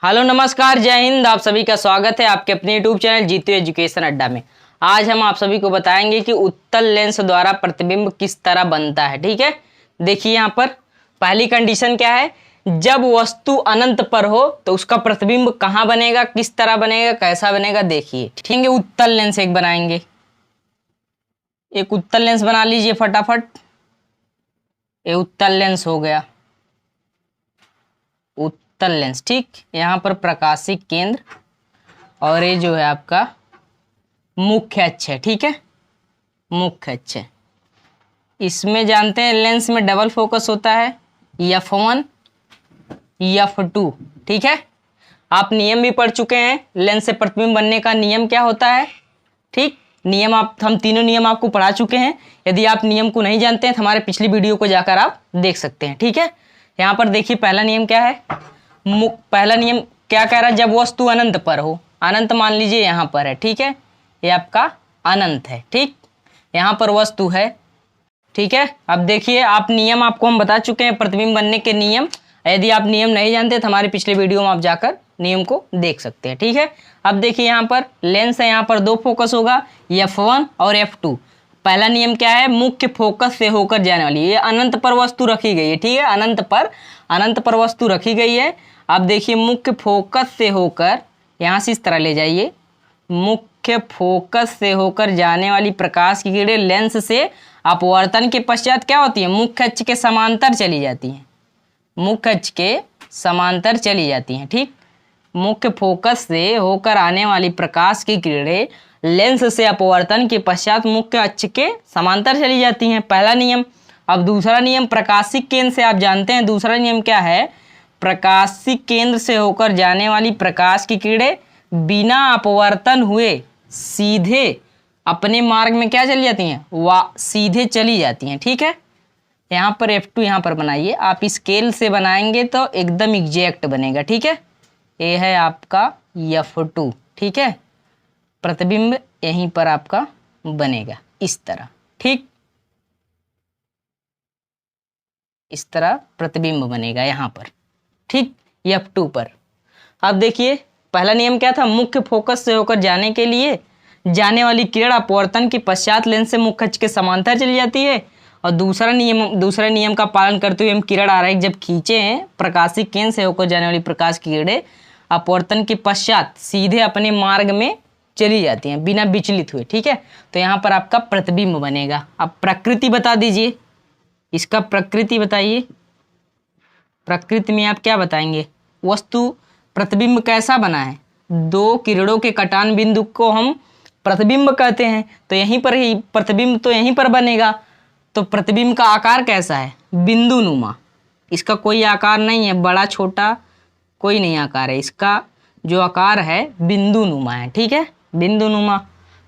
Hello नमस्कार जय हिंद। आप सभी का स्वागत है आपके अपने यूट्यूब चैनल जीतू एजुकेशन अड्डा में। आज हम आप सभी को बताएंगे कि उत्तल लेंस द्वारा प्रतिबिंब किस तरह बनता है। ठीक है, देखिए यहाँ पर पहली कंडीशन क्या है, जब वस्तु अनंत पर हो तो उसका प्रतिबिंब कहाँ बनेगा, किस तरह बनेगा, कैसा बनेगा। देखिए ठीक है, उत्तल लेंस एक बनाएंगे, एक उत्तल लेंस बना लीजिए फटाफट। ये उत्तल लेंस हो गया, उत्तल लेंस। ठीक, यहाँ पर प्रकाशिक केंद्र और ये जो है आपका मुख्य अक्ष है। ठीक है, मुख्य अक्ष है। इसमें जानते हैं लेंस में डबल फोकस होता है, F1 F2। ठीक है, आप नियम भी पढ़ चुके हैं, लेंस से प्रतिबिंब बनने का नियम क्या होता है। ठीक, नियम हम तीनों नियम आपको पढ़ा चुके हैं। यदि आप नियम को नहीं जानते हैं तो हमारे पिछली वीडियो को जाकर आप देख सकते हैं। ठीक है, यहाँ पर देखिए पहला नियम क्या है, पहला नियम क्या कह रहा है, जब वस्तु अनंत पर हो। अनंत मान लीजिए यहाँ पर है। ठीक है, ये आपका अनंत है। ठीक, यहाँ पर वस्तु है। ठीक है, अब देखिए आप नियम आपको हम बता चुके हैं प्रतिबिंब बनने के नियम। यदि आप नियम नहीं जानते तो हमारे पिछले वीडियो में आप जाकर नियम को देख सकते हैं। ठीक है, अब देखिए यहाँ पर लेंस है, यहाँ पर दो फोकस होगा, F1 और F2। पहला नियम क्या है, मुख्य फोकस से होकर जाने वाली, ये अनंत पर वस्तु रखी गई है। ठीक है, अनंत पर वस्तु रखी गई है। अब देखिए मुख्य फोकस से होकर यहाँ से इस तरह ले जाइए, मुख्य फोकस से होकर जाने वाली प्रकाश की किरणें लेंस से अपवर्तन के पश्चात क्या होती है, मुख्य अक्ष के समांतर चली जाती हैं, मुख्य अक्ष के समांतर चली जाती हैं। ठीक, मुख्य फोकस से होकर आने वाली प्रकाश की किरणें लेंस से अपवर्तन के पश्चात मुख्य अक्ष के समांतर चली जाती हैं, पहला नियम। अब दूसरा नियम प्रकाशिक केंद्र से आप जानते हैं, दूसरा नियम क्या है, प्रकाशिक केंद्र से होकर जाने वाली प्रकाश की किरणें बिना अपवर्तन हुए सीधे अपने मार्ग में क्या चली जाती हैं, सीधे चली जाती हैं। ठीक है, यहाँ पर F2 यहाँ पर बनाइए, आप स्केल से बनाएंगे तो एकदम एग्जैक्ट बनेगा। ठीक है, ये है आपका F2। ठीक है, प्रतिबिंब यहीं पर आपका बनेगा इस तरह। ठीक, इस तरह प्रतिबिंब बनेगा यहाँ पर। ठीक, F2 पर। अब देखिए पहला नियम क्या था, मुख्य फोकस से होकर जाने के लिए जाने वाली किरण अपवर्तन के पश्चात लेंस से मुख्य अक्ष के समांतर चली जाती है। और दूसरे नियम का पालन करते हुए हम किरण आरेख जब खींचे हैं, प्रकाशिक केंद्र से होकर जाने वाली प्रकाश की किरणें अपवर्तन के पश्चात सीधे अपने मार्ग में चली जाती हैं बिना विचलित हुए। ठीक है, तो यहाँ पर आपका प्रतिबिंब बनेगा। अब प्रकृति बता दीजिए, इसका प्रकृति बताइए। प्रकृति में आप क्या बताएंगे, वस्तु प्रतिबिंब कैसा बना है, दो किरणों के कटान बिंदु को हम प्रतिबिंब कहते हैं, तो यहीं पर ही प्रतिबिंब तो यहीं पर बनेगा। तो प्रतिबिंब का आकार कैसा है, बिंदु नुमा, इसका कोई आकार नहीं है, बड़ा छोटा कोई नहीं आकार है, इसका जो आकार है बिंदु नुमा है। ठीक है, बिंदु नुमा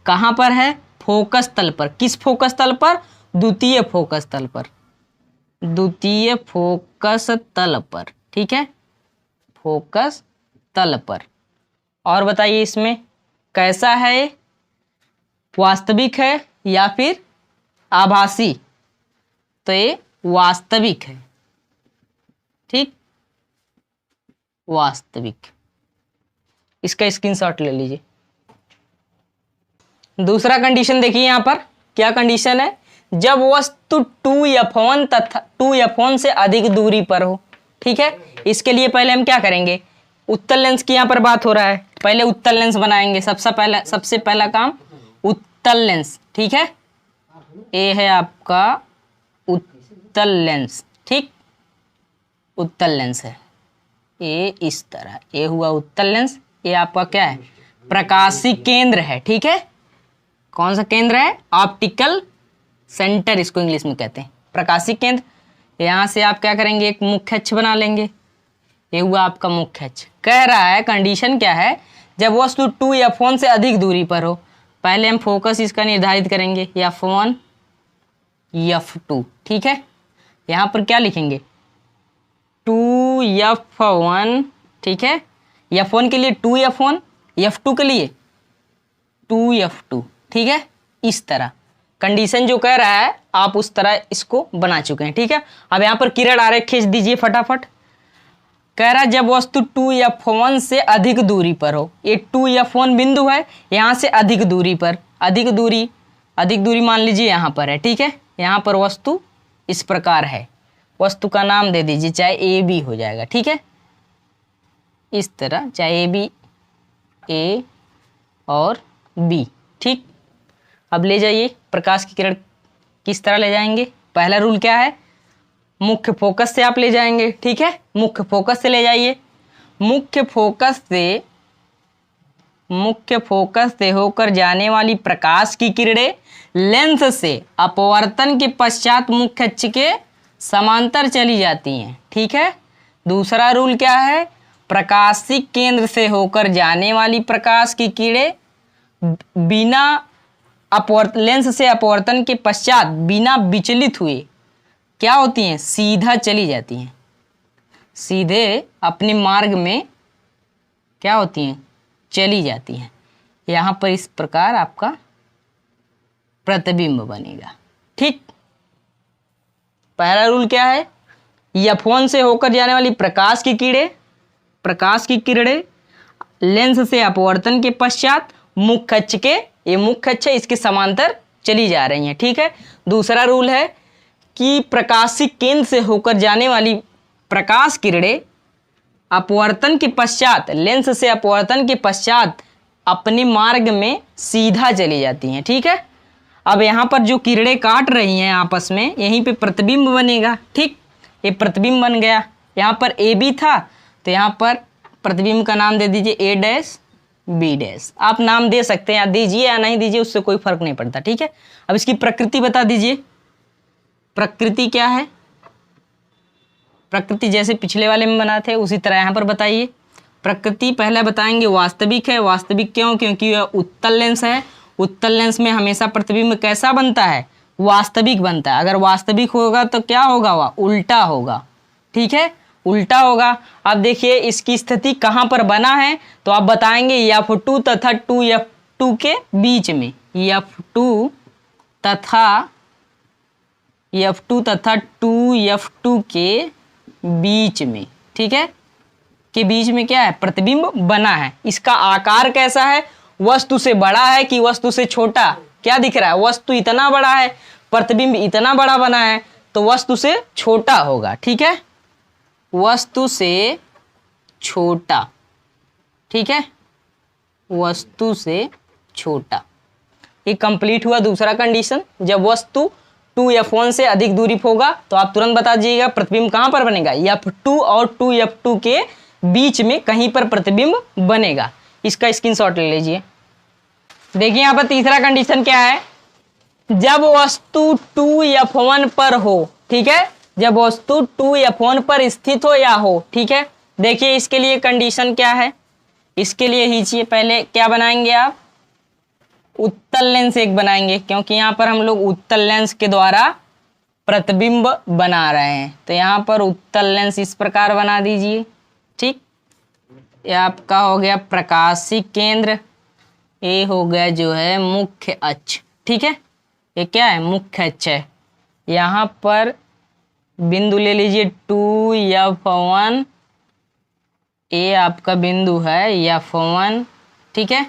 कहाँ पर है, फोकस तल पर। किस फोकस तल पर, द्वितीय फोकस तल पर, द्वितीय फोकस तल पर। ठीक है, फोकस तल पर। और बताइए इसमें कैसा है, वास्तविक है या फिर आभासी, तो ये वास्तविक है। ठीक, वास्तविक, इसका स्क्रीनशॉट ले लीजिए। दूसरा कंडीशन देखिए यहाँ पर क्या कंडीशन है, जब वस्तु 2F1 तथा 2F1 से अधिक दूरी पर हो। ठीक है, इसके लिए पहले हम क्या करेंगे, उत्तल लेंस की यहाँ पर बात हो रहा है, पहले उत्तल लेंस बनाएंगे। सबसे पहला काम उत्तल लेंस। ठीक है, ये है आपका उत्तल लेंस। ठीक, उत्तल लेंस है ये इस तरह, ये हुआ उत्तल लेंस। ये आपका क्या है, प्रकाशिक केंद्र है। ठीक है, कौन सा केंद्र है, ऑप्टिकल सेंटर इसको इंग्लिश में कहते हैं, प्रकाशिक केंद्र। यहाँ से आप क्या करेंगे, एक मुख्य अक्ष बना लेंगे, ये हुआ आपका मुख्य अक्ष। कह रहा है कंडीशन क्या है, जब वस्तु 2F1 से अधिक दूरी पर हो। पहले हम फोकस इसका निर्धारित करेंगे, F1 F2। ठीक है, यहाँ पर क्या लिखेंगे, 2F1। ठीक है, F1 के लिए 2F1, F2 के लिए 2F2। ठीक है, इस तरह कंडीशन जो कह रहा है आप उस तरह इसको बना चुके हैं। ठीक है, अब यहाँ पर किरण आरेख खींच दीजिए फटाफट। कह रहा जब वस्तु 2f1 से अधिक दूरी पर हो। ये 2f1 बिंदु है, यहाँ से अधिक दूरी पर, अधिक दूरी मान लीजिए यहाँ पर है, ठीक है। यहाँ पर वस्तु इस प्रकार है, वस्तु का नाम दे दीजिए, चाहे ए बी हो जाएगा, ठीक है। इस तरह चाहे ए बी, ए और बी, ठीक। अब ले जाइए, प्रकाश की किरण किस तरह ले जाएंगे। पहला रूल क्या है, मुख्य फोकस से आप ले जाएंगे, ठीक है। मुख्य फोकस से ले जाइए। मुख्य फोकस से होकर जाने वाली प्रकाश की किरणें लेंस से अपवर्तन के पश्चात मुख्य अक्ष के समांतर चली जाती हैं, ठीक है। दूसरा रूल क्या है, प्रकाशिक केंद्र से होकर जाने वाली प्रकाश की किरणें बिना लेंस से अपवर्तन के पश्चात बिना विचलित हुए क्या होती हैं, सीधा चली जाती हैं, सीधे अपने मार्ग में क्या होती हैं, चली जाती हैं। यहाँ पर इस प्रकार आपका प्रतिबिंब बनेगा, ठीक। पहला रूल क्या है, f1 से होकर जाने वाली प्रकाश की किरणें लेंस से अपवर्तन के पश्चात मुख्य अक्ष के, ये मुख्य अक्ष है, इसके समांतर चली जा रही हैं, ठीक है। दूसरा रूल है कि प्रकाशिक केंद्र से होकर जाने वाली प्रकाश किरणें अपवर्तन के पश्चात, लेंस से अपवर्तन के पश्चात अपने मार्ग में सीधा चली जाती हैं, ठीक है। अब यहाँ पर जो किरणें काट रही हैं आपस में, यहीं पे प्रतिबिंब बनेगा, ठीक। ये प्रतिबिंब बन गया। यहाँ पर ए बी था, तो यहाँ पर प्रतिबिंब का नाम दे दीजिए ए डैश बी डैश। आप नाम दे सकते हैं, या दीजिए या नहीं दीजिए, उससे कोई फर्क नहीं पड़ता, ठीक है। अब इसकी प्रकृति बता दीजिए, प्रकृति क्या है। प्रकृति जैसे पिछले वाले में बनाए थे उसी तरह यहाँ पर बताइए। प्रकृति पहले बताएंगे वास्तविक है। वास्तविक क्यों, क्योंकि यह उत्तल लेंस है। उत्तल लेंस में हमेशा प्रतिबिंब कैसा बनता है, वास्तविक बनता है। अगर वास्तविक होगा तो क्या होगा, वह उल्टा होगा, ठीक है, उल्टा होगा। अब देखिए इसकी स्थिति कहाँ पर बना है, तो आप बताएंगे f2 तथा 2f2 के बीच में, f2 तथा 2f2 के बीच में, ठीक है, के बीच में क्या है, प्रतिबिंब बना है। इसका आकार कैसा है, वस्तु से बड़ा है कि वस्तु से छोटा, क्या दिख रहा है, वस्तु इतना बड़ा है, प्रतिबिंब इतना बड़ा बना है, तो वस्तु से छोटा होगा, ठीक है, वस्तु से छोटा, ठीक है, वस्तु से छोटा। ये कंप्लीट हुआ दूसरा कंडीशन। जब वस्तु 2f1 से अधिक दूरी पर होगा तो आप तुरंत बता दीजिएगा प्रतिबिंब कहाँ पर बनेगा, f2 और 2f2 के बीच में कहीं पर प्रतिबिंब बनेगा। इसका स्क्रीनशॉट ले लीजिए। देखिए यहाँ पर तीसरा कंडीशन क्या है, जब वस्तु 2f1 पर हो, ठीक है, जब वस्तु 2f1 पर स्थित हो या हो, ठीक है। देखिए इसके लिए कंडीशन क्या है, इसके लिए खींचिए। पहले क्या बनाएंगे आप, उत्तल लेंस एक बनाएंगे, क्योंकि यहाँ पर हम लोग उत्तल लेंस के द्वारा प्रतिबिंब बना रहे हैं। तो यहाँ पर उत्तल लेंस इस प्रकार बना दीजिए, ठीक। ये आपका हो गया प्रकाशिक केंद्र, ये हो गया जो है मुख्य अक्ष, ठीक है। ये क्या है, मुख्य अक्ष है। यहाँ पर बिंदु ले लीजिए 2f1, ये आपका बिंदु है f1, ठीक है।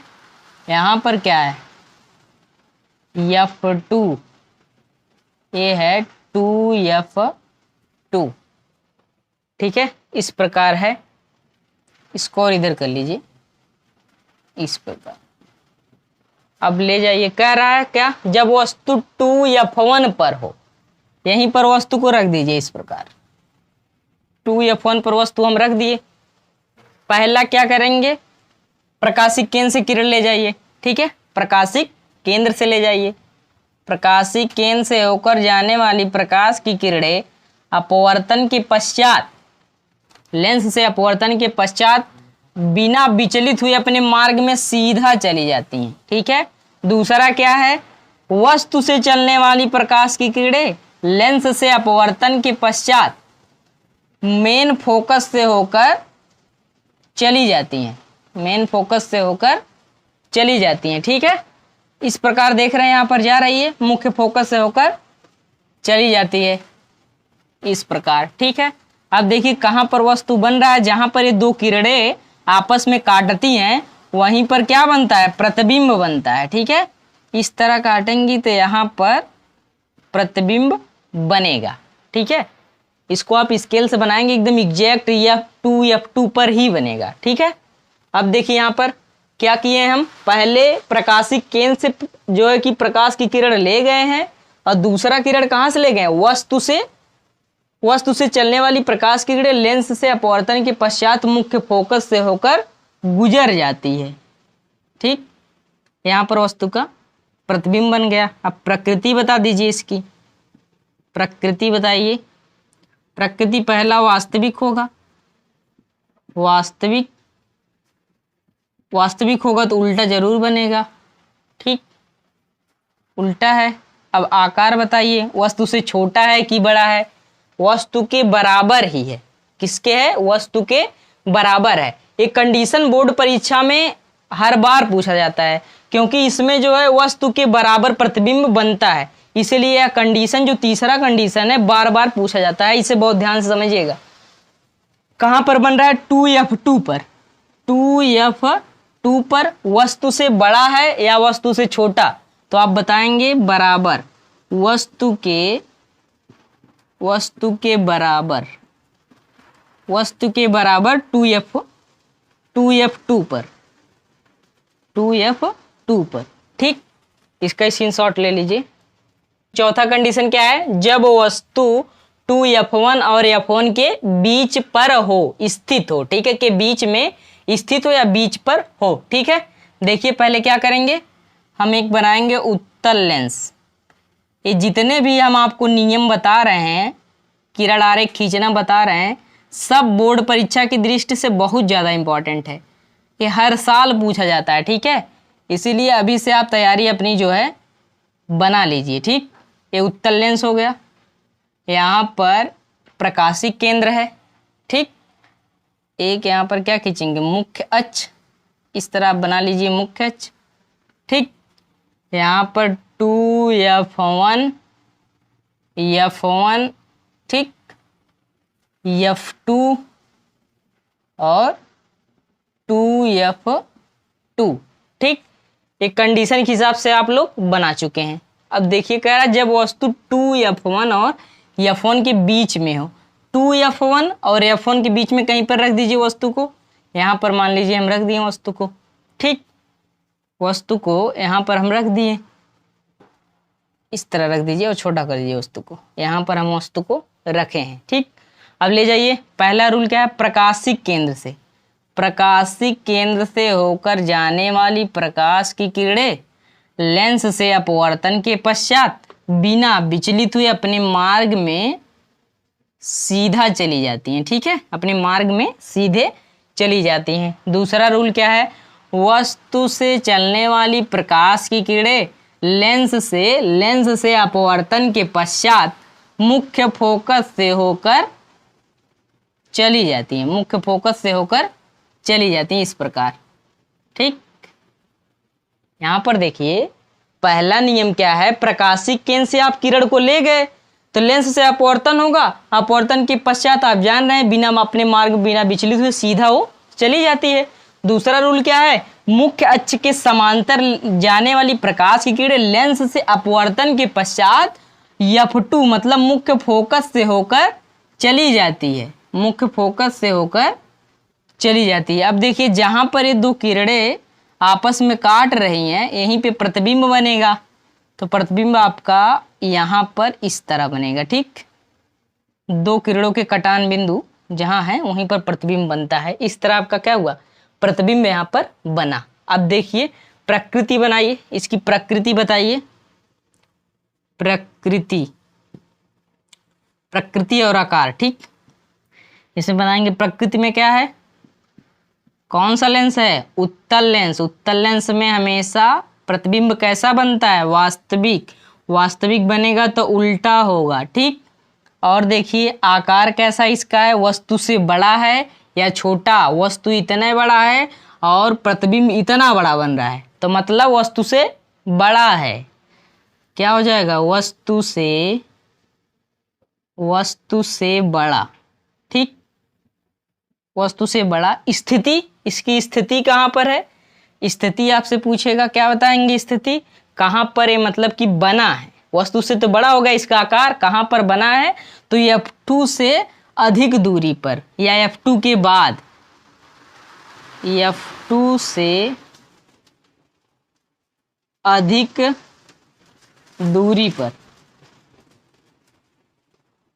यहाँ पर क्या है, f2, ये है 2f2, ठीक है। इस प्रकार है, इसको और इधर कर लीजिए, इस प्रकार। अब ले जाइए, कह रहा है क्या, जब वस्तु 2f1 पर हो, यहीं पर वस्तु को रख दीजिए इस प्रकार। 2f1 पर वस्तु हम रख दिए। पहला क्या करेंगे, प्रकाशिक केंद्र से किरण ले जाइए, ठीक है, प्रकाशिक केंद्र से ले जाइए। प्रकाशिक केंद्र से होकर जाने वाली प्रकाश की किरणें अपवर्तन के पश्चात, लेंस से अपवर्तन के पश्चात बिना विचलित हुए अपने मार्ग में सीधा चली जाती हैं, ठीक है। दूसरा क्या है, वस्तु से चलने वाली प्रकाश की किरणें लेंस से अपवर्तन के पश्चात मेन फोकस से होकर चली जाती हैं, मेन फोकस से होकर चली जाती हैं, ठीक है। इस प्रकार देख रहे हैं, यहाँ पर जा रही है, मुख्य फोकस से होकर चली जाती है, इस प्रकार, ठीक है। अब देखिए कहाँ पर वस्तु बन रहा है, जहां पर ये दो किरणें आपस में काटती हैं वहीं पर क्या बनता है, प्रतिबिंब बनता है। ठीक है, इस तरह काटेंगी तो यहाँ पर प्रतिबिंब बनेगा। ठीक है, इसको आप स्केल से बनाएंगे एकदम एग्जैक्ट F2 पर ही बनेगा। ठीक है, अब देखिए यहाँ पर क्या किए हैं हम, पहले प्रकाशिक केंद्र से जो है कि प्रकाश की किरण ले गए हैं और दूसरा किरण कहाँ से ले गए, वस्तु से चलने वाली प्रकाश की किरण लेंस से अपवर्तन के पश्चात मुख्य फोकस से होकर गुजर जाती है। ठीक, यहाँ पर वस्तु का प्रतिबिंब बन गया। अब प्रकृति बता दीजिए, इसकी प्रकृति बताइए। प्रकृति पहला वास्तविक होगा, वास्तविक होगा तो उल्टा जरूर बनेगा। ठीक, उल्टा है। अब आकार बताइए, वस्तु से छोटा है कि बड़ा है, वस्तु के बराबर ही है। किसके है, वस्तु के बराबर है। एक कंडीशन बोर्ड परीक्षा में हर बार पूछा जाता है, क्योंकि इसमें जो है वस्तु के बराबर प्रतिबिंब बनता है, इसीलिए यह कंडीशन जो तीसरा कंडीशन है बार बार पूछा जाता है। इसे बहुत ध्यान से समझिएगा। कहां पर बन रहा है, 2F2 पर। 2F2 पर वस्तु से बड़ा है या वस्तु से छोटा, तो आप बताएंगे बराबर, वस्तु के बराबर 2F2 पर, 2F2 पर। ठीक, इसका स्क्रीनशॉट ले लीजिए। चौथा कंडीशन क्या है, जब वस्तु 2F1 और F1 के बीच पर हो, स्थित हो। ठीक है, के बीच में स्थित हो या बीच पर हो। ठीक है, देखिए पहले क्या करेंगे, हम एक बनाएंगे उत्तल लेंस। ये जितने भी हम आपको नियम बता रहे हैं, किरण आरेख खींचना बता रहे हैं, सब बोर्ड परीक्षा की दृष्टि से बहुत ज़्यादा इंपॉर्टेंट है। ये हर साल पूछा जाता है। ठीक है, इसीलिए अभी से आप तैयारी अपनी जो है बना लीजिए। ठीक, ये उत्तल लेंस हो गया। यहाँ पर प्रकाशिक केंद्र है। ठीक, एक यहाँ पर क्या खींचेंगे, मुख्य अक्ष। इस तरह आप बना लीजिए मुख्य अक्ष। ठीक, यहाँ पर 2F1, ठीक, F2 और 2F2। ठीक, एक कंडीशन के हिसाब से आप लोग बना चुके हैं। अब देखिए कह रहा है जब वस्तु 2F1 और F1 के बीच में हो। 2F1 और F1 के बीच में कहीं पर रख दीजिए वस्तु को। यहाँ पर मान लीजिए हम रख दिए वस्तु को। ठीक, वस्तु को यहाँ पर हम रख दिए, इस तरह रख दीजिए और छोटा कर दीजिए वस्तु को। यहाँ पर हम वस्तु को रखे हैं। ठीक, अब ले जाइए, पहला रूल क्या है, प्रकाशिक केंद्र से होकर जाने वाली प्रकाश की किरणें लेंस से अपवर्तन के पश्चात बिना विचलित हुए अपने मार्ग में सीधा चली जाती हैं। ठीक है, अपने मार्ग में सीधे चली जाती हैं। दूसरा रूल क्या है, वस्तु से चलने वाली प्रकाश की किरणें लेंस से अपवर्तन के पश्चात मुख्य फोकस से होकर चली जाती हैं, इस प्रकार। ठीक, यहाँ पर देखिए पहला नियम क्या है, प्रकाशिक केंद्र से आप किरण को ले गए तो लेंस से अपवर्तन होगा, अपवर्तन के पश्चात आप जान रहे हैं बिना अपने मार्ग बिना विचलित हुए सीधा वो चली जाती है। दूसरा रूल क्या है, मुख्य अक्ष के समांतर जाने वाली प्रकाश की किरण लेंस से अपवर्तन के पश्चात F2 मतलब मुख्य फोकस से होकर चली जाती है, अब देखिए जहां पर ये दो किरणें आपस में काट रही हैं, यहीं पे प्रतिबिंब बनेगा। तो प्रतिबिंब आपका यहाँ पर इस तरह बनेगा। ठीक, दो किरणों के कटान बिंदु जहां है वहीं पर प्रतिबिंब बनता है। इस तरह आपका क्या हुआ, प्रतिबिंब यहाँ पर बना। अब देखिए प्रकृति बनाइए, इसकी प्रकृति बताइए। प्रकृति और आकार। ठीक, इसे बनाएंगे। प्रकृति में क्या है, कौन सा लेंस है, उत्तल लेंस में हमेशा प्रतिबिंब कैसा बनता है, वास्तविक बनेगा तो उल्टा होगा। ठीक, और देखिए आकार कैसा इसका है, वस्तु से बड़ा है या छोटा, वस्तु इतना बड़ा है और प्रतिबिंब इतना बड़ा बन रहा है, तो मतलब वस्तु से बड़ा है। क्या हो जाएगा, वस्तु से बड़ा। ठीक, वस्तु से बड़ा। स्थिति, इसकी स्थिति कहाँ पर है, स्थिति आपसे पूछेगा, क्या बताएंगे स्थिति, कहाँ पर है, मतलब कि बना है, वस्तु से तो बड़ा होगा इसका आकार, कहाँ पर बना है, तो F2 से अधिक दूरी पर या F2 के बाद, F2 से अधिक दूरी पर,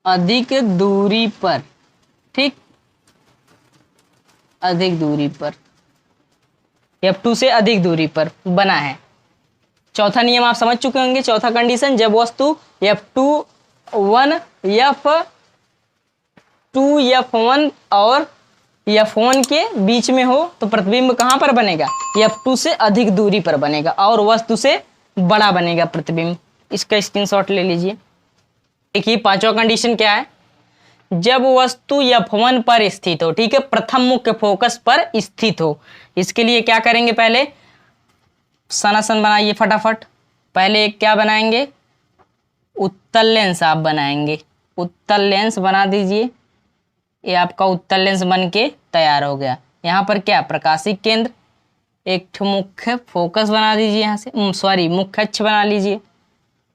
अधिक दूरी पर, ठीक, अधिक दूरी पर, F2 से अधिक दूरी पर बना है। चौथा नियम आप समझ चुके होंगे, चौथा कंडीशन, जब वस्तु F2 F1 और F1 के बीच में हो तो प्रतिबिंब कहाँ पर बनेगा, F2 से अधिक दूरी पर बनेगा और वस्तु से बड़ा बनेगा प्रतिबिंब। इसका स्क्रीनशॉट ले लीजिए। देखिए पांचवा कंडीशन क्या है, जब वस्तु F1 पर स्थित हो, ठीक है, प्रथम मुख्य फोकस पर स्थित हो। इसके लिए क्या करेंगे, पहले सनासन बनाइए फटाफट। पहले क्या बनाएंगे, उत्तल लेंस आप बनाएंगे, उत्तल लेंस बना दीजिए। ये आपका उत्तल लेंस बन के तैयार हो गया। यहाँ पर क्या, प्रकाशीय केंद्र, एक मुख्य फोकस बना दीजिए, यहाँ से सॉरी मुख्य अक्ष बना लीजिए।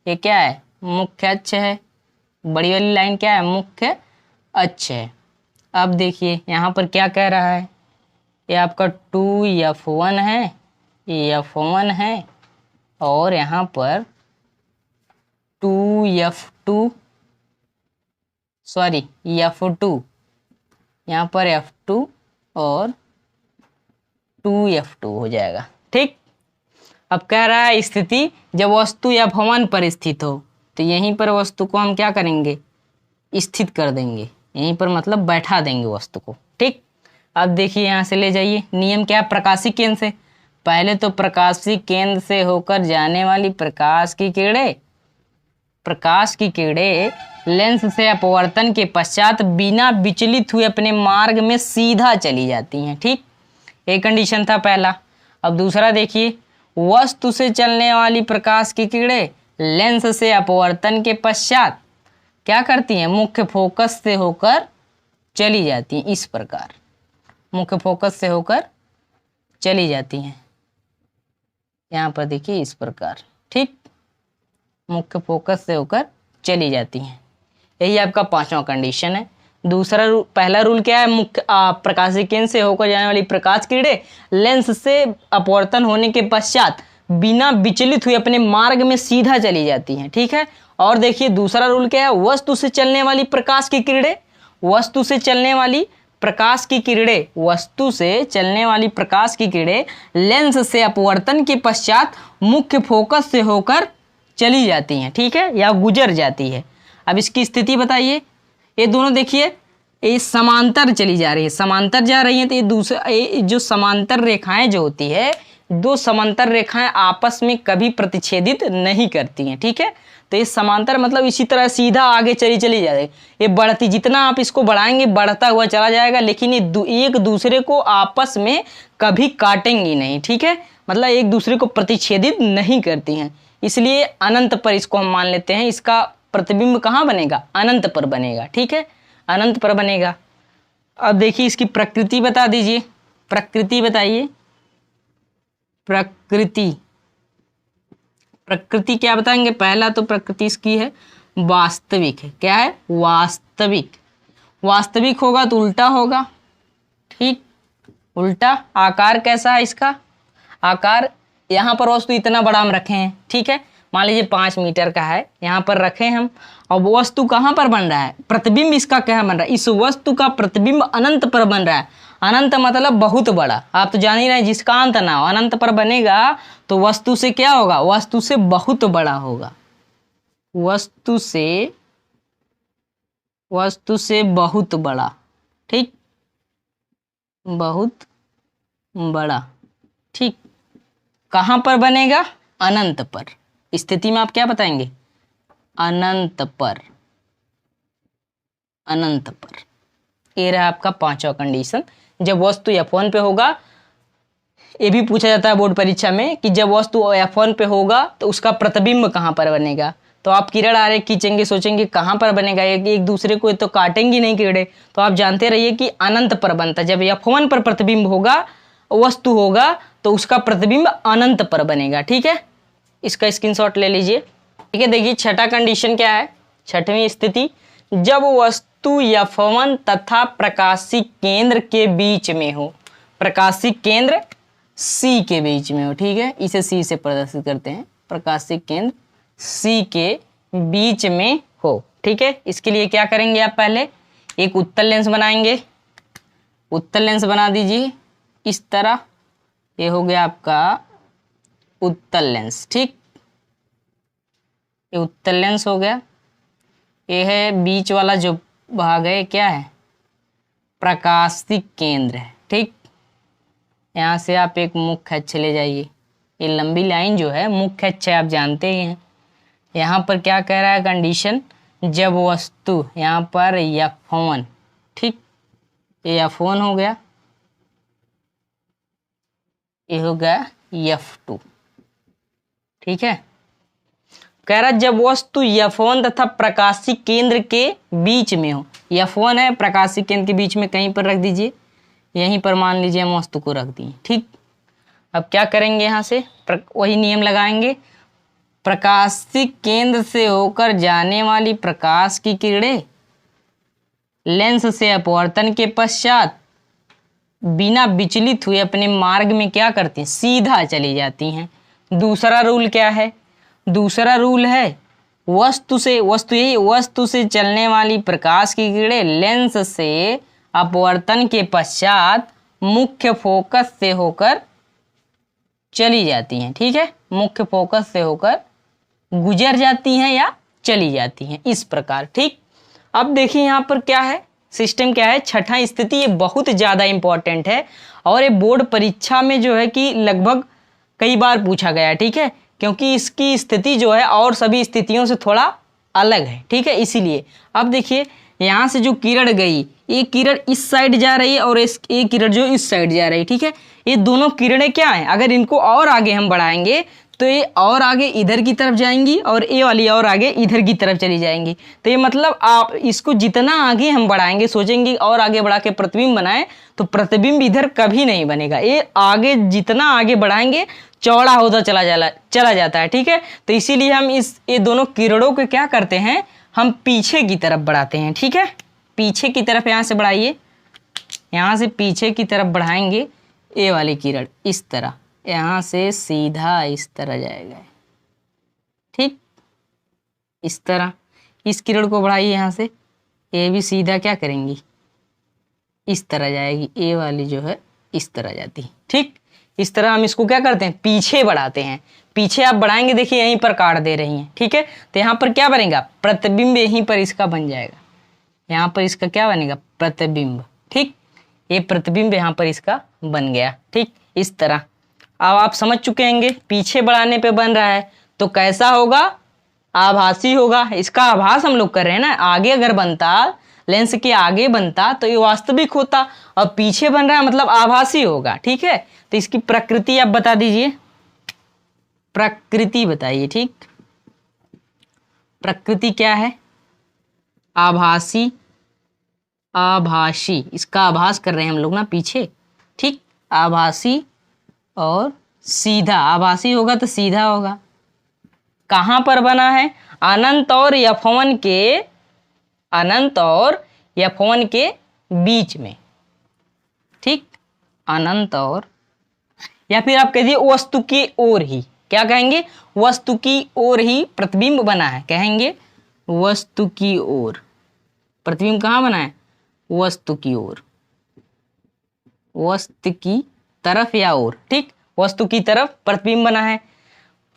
ये क्या है, मुख्य अक्ष है, बड़ी वाली लाइन क्या है, मुख्य अक्ष है। अब देखिए यहाँ पर क्या कह रहा है, ये आपका 2F1 है, ये F1 है और यहाँ पर 2F2 सॉरी F2, यहाँ पर F2 और 2F2 हो जाएगा, ठीक। अब कह रहा है स्थिति, जब वस्तु F1 पर स्थित हो, तो यहीं पर वस्तु को हम क्या करेंगे, स्थित कर देंगे, यहीं पर मतलब बैठा देंगे वस्तु को, ठीक। अब देखिए यहाँ से ले जाइए, नियम क्या है, प्रकाशीय केंद्र से, पहले तो प्रकाशीय केंद्र से होकर जाने वाली प्रकाश की किरणें लेंस से अपवर्तन के पश्चात बिना विचलित हुए अपने मार्ग में सीधा चली जाती हैं, ठीक। एक कंडीशन था पहला। अब दूसरा देखिए, वस्तु से चलने वाली प्रकाश की किरणें लेंस से अपवर्तन के पश्चात क्या करती हैं, मुख्य फोकस से होकर चली जाती हैं, इस प्रकार मुख्य फोकस से होकर चली जाती हैं। यहाँ पर देखिए इस प्रकार, ठीक, मुख्य फोकस से होकर चली जाती हैं। यही आपका पांचवा कंडीशन है। दूसरा पहला रूल क्या है, मुख्य प्रकाशीय केंद्र से होकर जाने वाली प्रकाश किरणें लेंस से अपवर्तन होने के पश्चात बिना विचलित हुए अपने मार्ग में सीधा चली जाती हैं, ठीक है। और देखिए दूसरा रूल क्या है, वस्तु से चलने वाली प्रकाश की किरणें, वस्तु से चलने वाली प्रकाश की किरणें, वस्तु से चलने वाली प्रकाश की किरणें लेंस से अपवर्तन के पश्चात मुख्य फोकस से होकर चली जाती हैं, ठीक है, या गुजर जाती है। अब इसकी स्थिति बताइए, ये दोनों देखिए ये समांतर चली जा रही है, समांतर जा रही हैं, तो ये जो समांतर रेखाएं जो होती है, दो समांतर रेखाएं आपस में कभी प्रतिच्छेदित नहीं करती हैं, ठीक है। तो ये समांतर मतलब इसी तरह सीधा आगे चली जाएगी, ये बढ़ती, जितना आप इसको बढ़ाएंगे बढ़ता हुआ चला जाएगा, लेकिन ये एक दूसरे को आपस में कभी काटेंगी नहीं, ठीक है, मतलब एक दूसरे को प्रतिच्छेदित नहीं करती हैं। इसलिए अनंत पर इसको हम मान लेते हैं, इसका प्रतिबिंब कहाँ बनेगा, अनंत पर बनेगा, ठीक है, अनंत पर बनेगा। अब देखिए इसकी प्रकृति बता दीजिए, प्रकृति बताइए, प्रकृति क्या बताएंगे, पहला तो प्रकृति इसकी है वास्तविक है, क्या है, वास्तविक, वास्तविक होगा तो उल्टा होगा, ठीक, उल्टा। आकार कैसा है इसका, आकार यहाँ पर वस्तु इतना बड़ा हम रखे हैं, ठीक है, मान लीजिए 5 मीटर का है, यहाँ पर रखे हम, और वस्तु कहाँ पर बन रहा है, प्रतिबिंब इसका क्या बन रहा है, इस वस्तु का प्रतिबिंब अनंत पर बन रहा है। अनंत मतलब बहुत बड़ा, आप तो जान ही रहे हैं, जिसका अंत ना हो, अनंत पर बनेगा तो वस्तु से क्या होगा, वस्तु से बहुत बड़ा होगा, वस्तु से बहुत बड़ा, ठीक, बहुत बड़ा, ठीक। कहाँ पर बनेगा, अनंत पर। स्थिति में आप क्या बताएंगे, अनंत पर, अनंत पर। ये रहा आपका पांचवा कंडीशन, जब वस्तु F1 पे होगा। ये भी पूछा जाता है बोर्ड परीक्षा में कि जब वस्तु F1 पे होगा तो उसका प्रतिबिंब कहाँ पर बनेगा, तो आप किरण आरेख खींचेंगे, सोचेंगे कहाँ पर बनेगा, एक दूसरे को तो काटेंगे नहीं किरणें, तो आप जानते रहिए कि अनंत पर बनता है। जब F1 पर प्रतिबिंब होगा, वस्तु होगा, तो उसका प्रतिबिंब अनंत पर बनेगा। ठीक है, इसका स्क्रीनशॉट ले लीजिए। ठीक है, देखिए छठा कंडीशन क्या है, छठवीं स्थिति, जब वस्तु F1 तथा प्रकाशिक केंद्र के बीच में हो, प्रकाशिक केंद्र C के बीच में हो। ठीक है, इसे C से प्रदर्शित करते हैं, प्रकाशिक केंद्र C के बीच में हो। ठीक है, इसके लिए क्या करेंगे आप, पहले एक उत्तल लेंस बनाएंगे। उत्तल लेंस बना दीजिए इस तरह, ये हो गया आपका उत्तल लेंस। ठीक, ये उत्तल लेंस हो गया। ये है बीच वाला जो भाग है, क्या है, प्रकाशिक केंद्र है। ठीक, यहाँ से आप एक मुख्य अक्ष ले जाइए, ये लंबी लाइन जो है मुख्य अक्ष आप जानते ही हैं। यहाँ पर क्या कह रहा है कंडीशन, जब वस्तु यहाँ पर F1, ठीक, ये F1 हो गया, ये हो गया F2। ठीक है, कह रहा जब वस्तु F1 तथा प्रकाशिक केंद्र के बीच में हो। F1 है, प्रकाशिक केंद्र के बीच में कहीं पर रख दीजिए, यहीं पर मान लीजिए हम वस्तु को रख दिए। ठीक, अब क्या करेंगे, यहाँ से वही नियम लगाएंगे, प्रकाशिक केंद्र से होकर जाने वाली प्रकाश की किरणें लेंस से अपवर्तन के पश्चात बिना विचलित हुए अपने मार्ग में क्या करती हैं, सीधा चली जाती हैं। दूसरा रूल क्या है, दूसरा रूल है वस्तु से चलने वाली प्रकाश की किरणें लेंस से अपवर्तन के पश्चात मुख्य फोकस से होकर चली जाती हैं। ठीक है, मुख्य फोकस से होकर गुजर जाती हैं या चली जाती हैं, इस प्रकार। ठीक, अब देखिए यहाँ पर क्या है, सिस्टम क्या है, छठा स्थिति, ये बहुत ज़्यादा इंपॉर्टेंट है और ये बोर्ड परीक्षा में जो है कि लगभग कई बार पूछा गया है। ठीक है, क्योंकि इसकी स्थिति जो है और सभी स्थितियों से थोड़ा अलग है। ठीक है, इसीलिए अब देखिए यहाँ से जो किरण गई, ये किरण इस साइड जा रही है और ये किरण जो इस साइड जा रही है। ठीक है, ये दोनों किरणें क्या हैं, अगर इनको और आगे हम बढ़ाएंगे तो ये और आगे इधर की तरफ जाएंगी और ये वाली और आगे इधर की तरफ चली जाएंगी। तो ये मतलब आप इसको जितना आगे हम बढ़ाएंगे, सोचेंगे और आगे बढ़ा के प्रतिबिंब बनाएं, तो प्रतिबिंब इधर कभी नहीं बनेगा। ये आगे जितना आगे बढ़ाएंगे चौड़ा होता चला जाता है। ठीक है, तो इसीलिए हम ये दोनों किरणों को क्या करते हैं, हम पीछे की तरफ बढ़ाते हैं। ठीक है, पीछे की तरफ यहाँ से बढ़ाइए, यहाँ से पीछे की तरफ बढ़ाएंगे, ये वाली किरण इस तरह यहाँ से सीधा इस तरह जाएगा। ठीक, इस तरह इस किरण को बढ़ाइए, यहाँ से ये भी सीधा क्या करेंगी, इस तरह जाएगी, ये वाली जो है इस तरह जाती है। ठीक, इस तरह हम इसको क्या करते हैं, पीछे बढ़ाते हैं। पीछे आप बढ़ाएंगे, देखिए यहीं पर काट दे रही हैं। ठीक है, तो यहाँ पर क्या बनेगा, प्रतिबिंब यहीं पर इसका बन जाएगा, यहाँ पर इसका क्या बनेगा, प्रतिबिंब। ठीक, ये प्रतिबिंब यहाँ पर इसका बन गया। ठीक, इस तरह अब आप समझ चुके होंगे, पीछे बढ़ाने पे बन रहा है तो कैसा होगा, आभासी होगा। इसका आभास हम लोग कर रहे हैं ना, आगे अगर बनता, लेंस के आगे बनता तो ये वास्तविक होता, और पीछे बन रहा है मतलब आभासी होगा। ठीक है, तो इसकी प्रकृति आप बता दीजिए, प्रकृति बताइए। ठीक, प्रकृति क्या है, आभासी, आभासी, इसका आभास कर रहे हैं हम लोग ना पीछे। ठीक, आभासी और सीधा, आभासी होगा तो सीधा होगा। कहाँ पर बना है, अनंत और F1 के, अनंत और F1 के बीच में। ठीक, अनंत और, या फिर आप कहिए वस्तु की ओर ही, क्या कहेंगे, वस्तु की ओर ही प्रतिबिंब बना है, कहेंगे वस्तु की ओर। प्रतिबिंब कहाँ बना है, वस्तु की ओर, वस्तु की तरफ या ओर। ठीक, वस्तु की तरफ प्रतिबिंब बना है।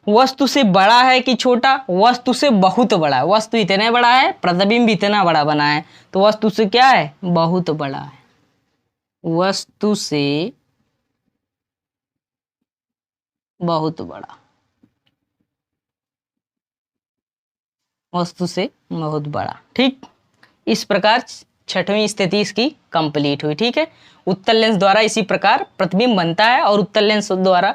वस्तु से बड़ा है कि छोटा, वस्तु से बहुत बड़ा है। वस्तु इतने बड़ा है, प्रतिबिंब इतना बड़ा बना है, तो वस्तु से क्या है, बहुत बड़ा है। वस्तु से बहुत बड़ा, वस्तु से बहुत बड़ा। ठीक, इस प्रकार छठवीं स्थिति इसकी कंप्लीट हुई। ठीक है, उत्तल लेंस द्वारा इसी प्रकार प्रतिबिंब बनता है, और उत्तल लेंस द्वारा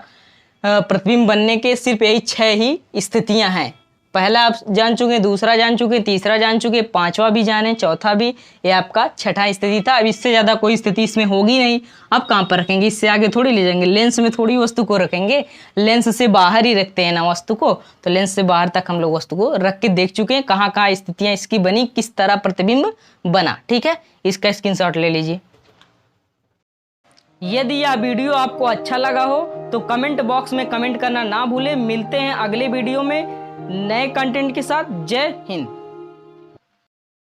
प्रतिबिंब बनने के सिर्फ यही 6 ही स्थितियां हैं। पहला आप जान चुके, दूसरा जान चुके, तीसरा जान चुके, पांचवा भी जाने, चौथा भी। ये आपका छठा स्थिति था। अब इससे ज्यादा कोई स्थिति इसमें होगी नहीं। अब कहाँ पर रखेंगे, इससे आगे थोड़ी ले जाएंगे, लेंस में थोड़ी वस्तु को रखेंगे, लेंस से बाहर ही रखते हैं ना वस्तु को, तो लेंस से बाहर तक हम लोग वस्तु को रख के देख चुके हैं कहाँ कहाँ स्थितियां इसकी बनी, किस तरह प्रतिबिंब बना। ठीक है, इसका स्क्रीनशॉट ले लीजिए। यदि यह वीडियो आपको अच्छा लगा हो तो कमेंट बॉक्स में कमेंट करना ना भूलें। मिलते हैं अगले वीडियो में नए कंटेंट के साथ। जय हिंद।